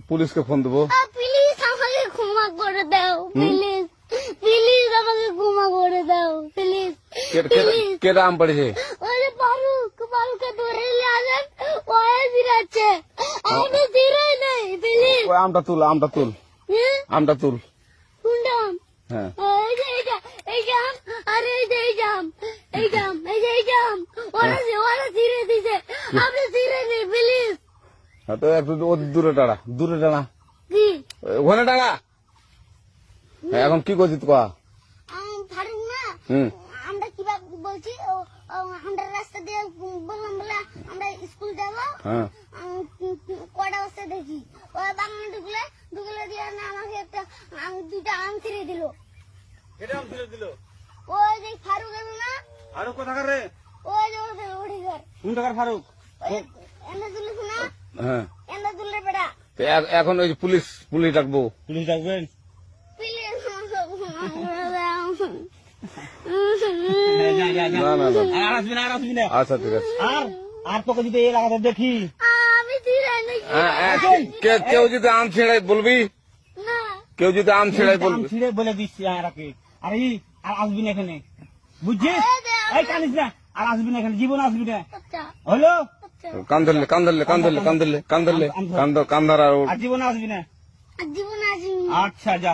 পুলিশকে ফোন দেবো। প্লিজ আমাকে ক্ষমা করে দাও, প্লিজ প্লিজ আমাকে ক্ষমা করে দাও, প্লিজ প্লিজ। কেটা আম পড়েছে? ওই যে ফারুককে ধরে নিয়ে আসেন, ওই ফিরাচ্ছে, আমি ফিরাই নাই, প্লিজ। ওই আমটা তুল, আমটা তুল, আমটা তুল। কোনটা আম? হ্যাঁ এই যে এই যে আম, আর এই যে এই যে আম, এই যে আম, এই যে এই যে আম, ওরা ছিঁড়ে দিছে, আপনি ছিঁড়ে নেই, প্লিজ। তো একটু দূরে টানা, দূরে টানা, কি ওখানে টানা। এখন কি করছিস কয়া? ফারুক না, হুম আমরা কিভাবে বলছি, আমরা রাস্তা দিয়ে বললাম বলে আমরা স্কুল যাবো, হ্যাঁ কটা বস্তা দেখি, ওই বাগানে ঢুকলে দিয়ে না আমাকে দুইটা আম ছিঁড়ে দিল। কেটা আম ছিঁড়ে দিল? ওই যে ফারুক এলো না, ফারুক কোথাকার রে? ওই যে ওদের ওড়িঘর, কোন টাকার ফারুক? এনে তুলিস না, হ্যাঁ এনে তুললে বেড়া, তো এখন ওই যে পুলিশ ডাকবো। পুলিশ ডাকবেন? প্লিজ না না না, আচ্ছা ঠিক আছে। আর তোকে যদি এই লাগাতে দেখি, আমি ছিঁড়াই নাকি কেউ যদি আম ছিঁড়াই বলবি, না, কেউ যদি আম ছিঁড়াই বলবি। ছিঁড়ে বলে দিচ্ছি আর আসবি না এখানে, বুঝছিস? এই কানিস না, আর আসবি না এখানে, জীবন আসবি না, আচ্ছা হলো? আচ্ছা, কান ধরলে কান ধরলে কান ধরলে কান ধরলে কান ধরলে কান ধর আর আর জীবন আসবি না। জীবন আসি। আচ্ছা যা।